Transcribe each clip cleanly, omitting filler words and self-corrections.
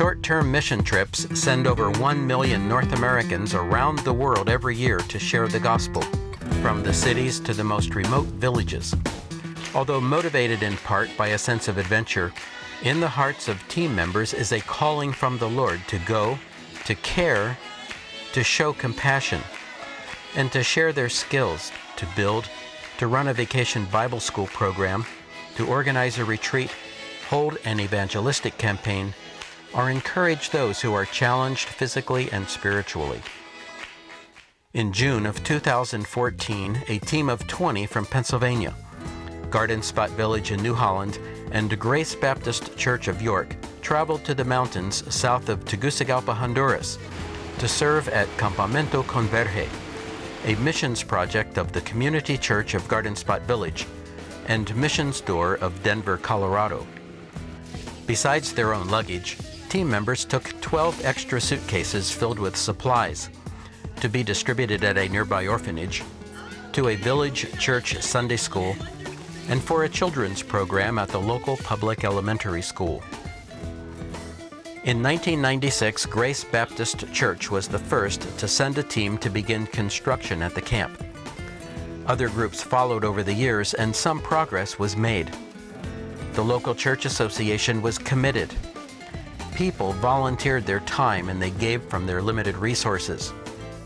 Short-term mission trips send over 1 million North Americans around the world every year to share the gospel, from the cities to the most remote villages. Although motivated in part by a sense of adventure, in the hearts of team members is a calling from the Lord to go, to care, to show compassion, and to share their skills, to build, to run a vacation Bible school program, to organize a retreat, hold an evangelistic campaign, or encourage those who are challenged physically and spiritually. In June of 2014, a team of 20 from Pennsylvania, Garden Spot Village in New Holland, and Grace Baptist Church of York traveled to the mountains south of Tegucigalpa, Honduras, to serve at Campamento Converge, a missions project of the Community Church of Garden Spot Village and Missions Door of Denver, Colorado. Besides their own luggage, team members took 12 extra suitcases filled with supplies to be distributed at a nearby orphanage, to a village church Sunday school, and for a children's program at the local public elementary school. In 1996, Grace Baptist Church was the first to send a team to begin construction at the camp. Other groups followed over the years, and some progress was made. The local church association was committed. People volunteered their time and they gave from their limited resources,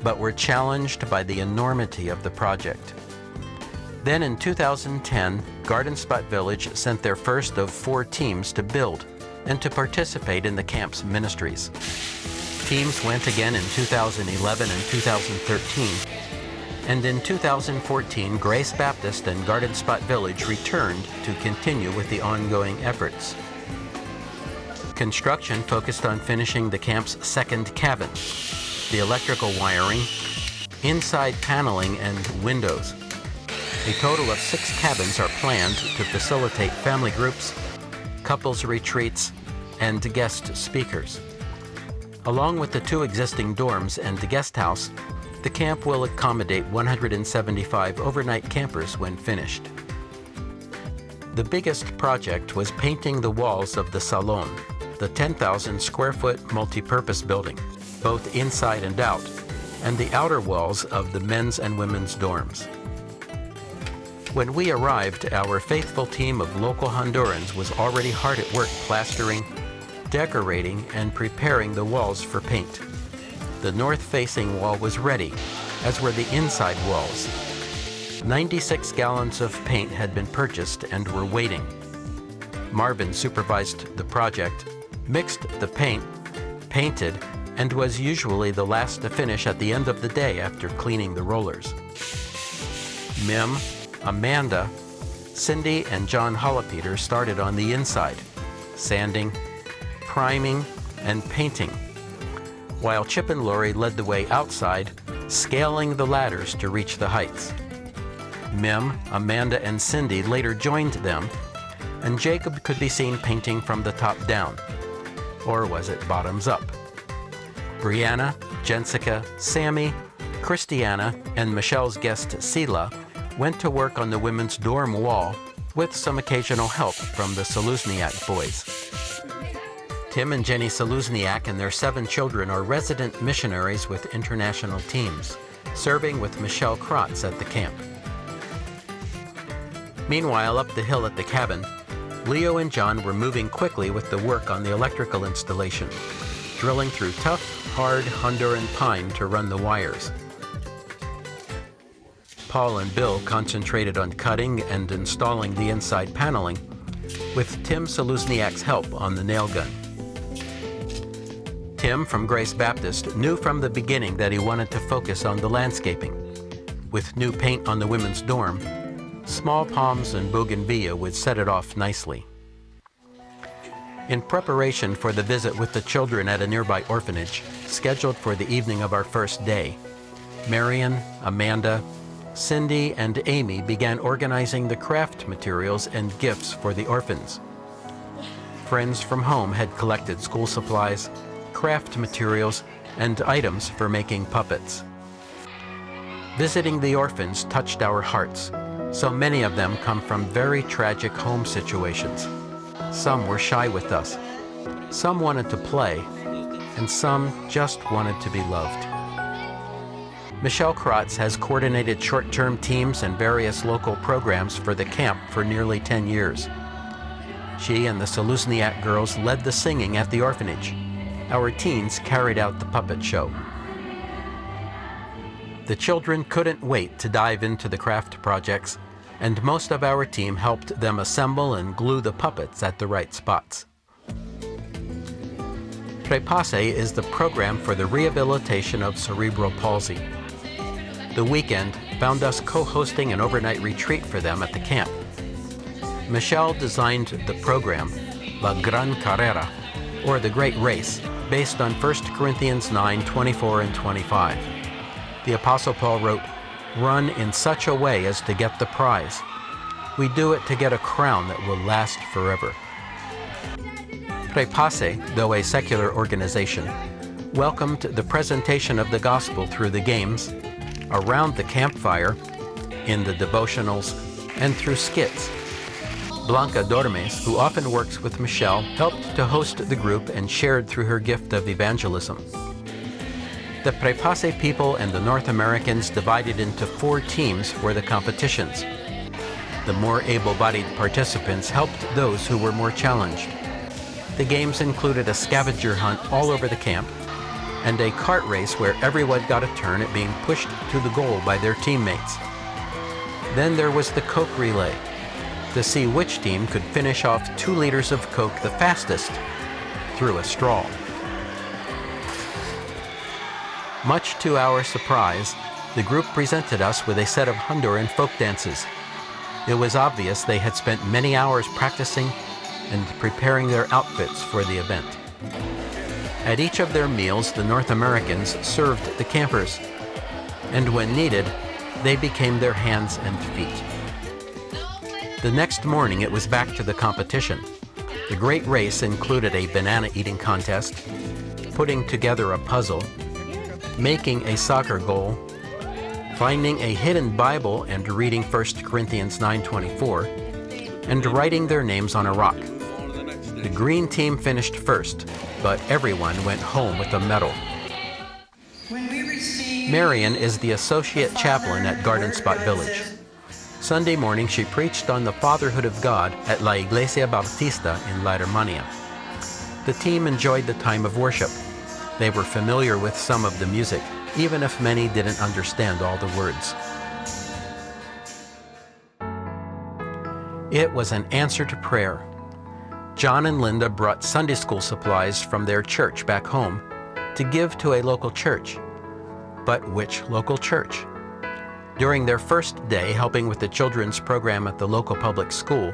but were challenged by the enormity of the project. Then in 2010, Garden Spot Village sent their first of 4 teams to build and to participate in the camp's ministries. Teams went again in 2011 and 2013, and in 2014, Grace Baptist and Garden Spot Village returned to continue with the ongoing efforts. Construction focused on finishing the camp's second cabin, the electrical wiring, inside paneling, and windows. A total of 6 cabins are planned to facilitate family groups, couples retreats, and guest speakers. Along with the 2 existing dorms and the guest house, the camp will accommodate 175 overnight campers when finished. The biggest project was painting the walls of the Salon, the 10,000 square foot multi-purpose building, both inside and out, and the outer walls of the men's and women's dorms. When we arrived, our faithful team of local Hondurans was already hard at work plastering, decorating, and preparing the walls for paint. The north-facing wall was ready, as were the inside walls. 96 gallons of paint had been purchased and were waiting. Marvin supervised the project, mixed the paint, painted, and was usually the last to finish at the end of the day after cleaning the rollers. Mim, Amanda, Cindy, and John Holopeter started on the inside, sanding, priming, and painting, while Chip and Lori led the way outside, scaling the ladders to reach the heights. Mim, Amanda, and Cindy later joined them, and Jacob could be seen painting from the top down. Or was it bottoms up? Brianna, Jessica, Sammy, Christiana, and Michelle's guest Sela went to work on the women's dorm wall with some occasional help from the Saluzniak boys. Tim and Jenny Saluzniak and their 7 children are resident missionaries with international teams, serving with Michelle Kratz at the camp. Meanwhile, up the hill at the cabin, Leo and John were moving quickly with the work on the electrical installation, drilling through tough, hard Honduran pine to run the wires. Paul and Bill concentrated on cutting and installing the inside paneling, with Tim Saluzniak's help on the nail gun. Tim from Grace Baptist knew from the beginning that he wanted to focus on the landscaping. With new paint on the women's dorm, small palms and bougainvillea would set it off nicely. In preparation for the visit with the children at a nearby orphanage, scheduled for the evening of our first day, Marion, Amanda, Cindy, and Amy began organizing the craft materials and gifts for the orphans. Friends from home had collected school supplies, craft materials, and items for making puppets. Visiting the orphans touched our hearts. So many of them come from very tragic home situations. Some were shy with us. Some wanted to play, and some just wanted to be loved. Michelle Kratz has coordinated short-term teams and various local programs for the camp for nearly 10 years. She and the Saluzniak girls led the singing at the orphanage. Our teens carried out the puppet show. The children couldn't wait to dive into the craft projects, and most of our team helped them assemble and glue the puppets at the right spots. Prepase is the program for the rehabilitation of cerebral palsy. The weekend found us co-hosting an overnight retreat for them at the camp. Michelle designed the program, La Gran Carrera, or the Great Race, based on 1 Corinthians 9:24 and 25. The Apostle Paul wrote, "Run in such a way as to get the prize. We do it to get a crown that will last forever." Prepase, though a secular organization, welcomed the presentation of the gospel through the games, around the campfire, in the devotionals, and through skits. Blanca Dormes, who often works with Michelle, helped to host the group and shared through her gift of evangelism. The Prepase people and the North Americans divided into 4 teams for the competitions. The more able-bodied participants helped those who were more challenged. The games included a scavenger hunt all over the camp, and a kart race where everyone got a turn at being pushed to the goal by their teammates. Then there was the Coke relay, to see which team could finish off 2 liters of Coke the fastest through a straw. Much to our surprise, the group presented us with a set of Honduran folk dances. It was obvious they had spent many hours practicing and preparing their outfits for the event. At each of their meals, the North Americans served the campers, and when needed, they became their hands and feet. The next morning, it was back to the competition. The Great Race included a banana eating contest, putting together a puzzle, making a soccer goal, finding a hidden Bible and reading 1 Corinthians 9:24, and writing their names on a rock. The green team finished first, but everyone went home with a medal. Marian is the associate chaplain at Garden Spot Village. Sunday morning, she preached on the fatherhood of God at La Iglesia Bautista in La Hermania. The team enjoyed the time of worship. They were familiar with some of the music, even if many didn't understand all the words. It was an answer to prayer. John and Linda brought Sunday school supplies from their church back home to give to a local church. But which local church? During their first day helping with the children's program at the local public school,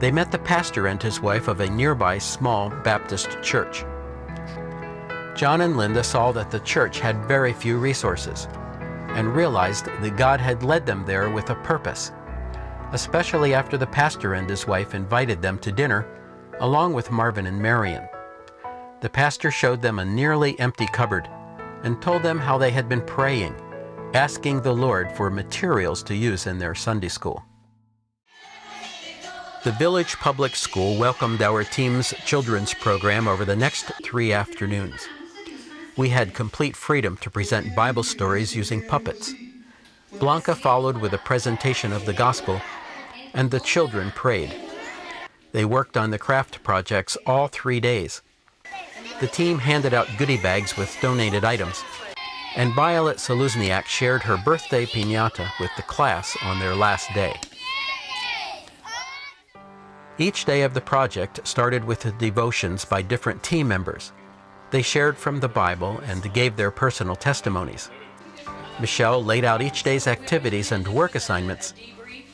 they met the pastor and his wife of a nearby small Baptist church. John and Linda saw that the church had very few resources and realized that God had led them there with a purpose, especially after the pastor and his wife invited them to dinner along with Marvin and Marion. The pastor showed them a nearly empty cupboard and told them how they had been praying, asking the Lord for materials to use in their Sunday school. The village public school welcomed our team's children's program over the next 3 afternoons. We had complete freedom to present Bible stories using puppets. Blanca followed with a presentation of the gospel, and the children prayed. They worked on the craft projects all 3 days. The team handed out goodie bags with donated items, and Violet Saluzniak shared her birthday piñata with the class on their last day. Each day of the project started with the devotions by different team members. They shared from the Bible and gave their personal testimonies. Michelle laid out each day's activities and work assignments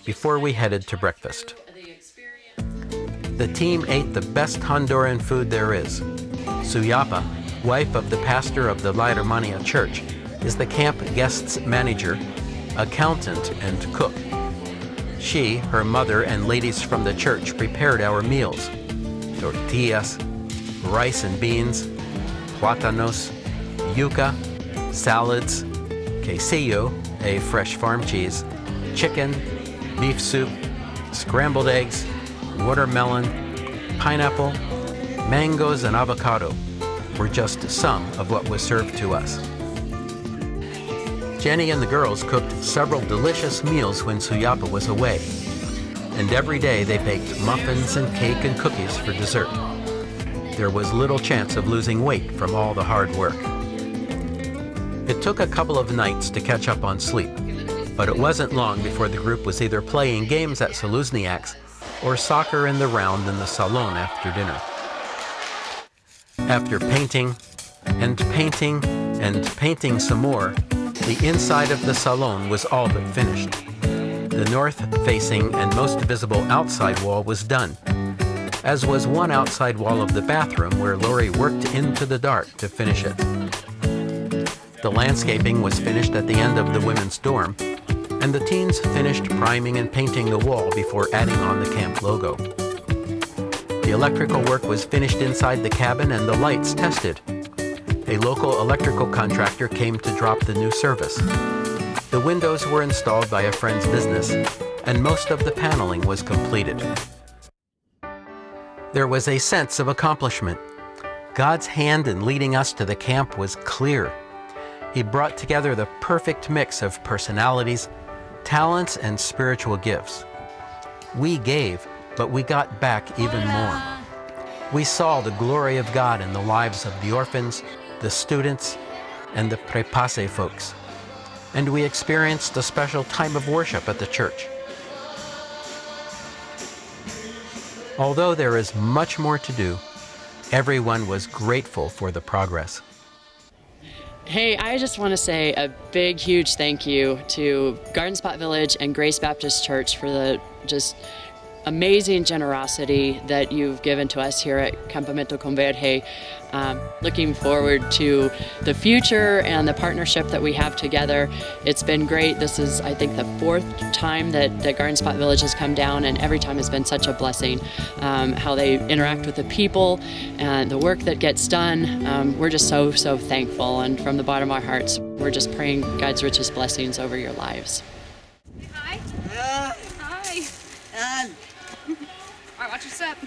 before we headed to breakfast. The team ate the best Honduran food there is. Suyapa, wife of the pastor of the La Hermania Church, is the camp guests manager, accountant, and cook. She, her mother, and ladies from the church prepared our meals: tortillas, rice and beans, plátanos, yuca, salads, quesillo, a fresh farm cheese, chicken, beef soup, scrambled eggs, watermelon, pineapple, mangoes, and avocado were just some of what was served to us. Jenny and the girls cooked several delicious meals when Suyapa was away, and every day they baked muffins and cake and cookies for dessert. There was little chance of losing weight from all the hard work. It took a couple of nights to catch up on sleep, but it wasn't long before the group was either playing games at Saluzniak's or soccer in the round in the salon after dinner. After painting and painting and painting some more, the inside of the salon was all but finished. The north-facing and most visible outside wall was done, as was one outside wall of the bathroom where Lori worked into the dark to finish it. The landscaping was finished at the end of the women's dorm, and the teens finished priming and painting the wall before adding on the camp logo. The electrical work was finished inside the cabin and the lights tested. A local electrical contractor came to drop the new service. The windows were installed by a friend's business, and most of the paneling was completed. There was a sense of accomplishment. God's hand in leading us to the camp was clear. He brought together the perfect mix of personalities, talents, and spiritual gifts. We gave, but we got back even more. We saw the glory of God in the lives of the orphans, the students, and the prepase folks. And we experienced a special time of worship at the church. Although there is much more to do, everyone was grateful for the progress. Hey, I just want to say a big, huge thank you to Garden Spot Village and Grace Baptist Church for the just amazing generosity that you've given to us here at Campamento Converge. Looking forward to the future and the partnership that we have together. It's been great. This is, I think, the fourth time that Garden Spot Village has come down, and every time has been such a blessing. How they interact with the people and the work that gets done. We're just so thankful, and from the bottom of our hearts, we're just praying God's richest blessings over your lives. Hi. Hi. All right, watch your step.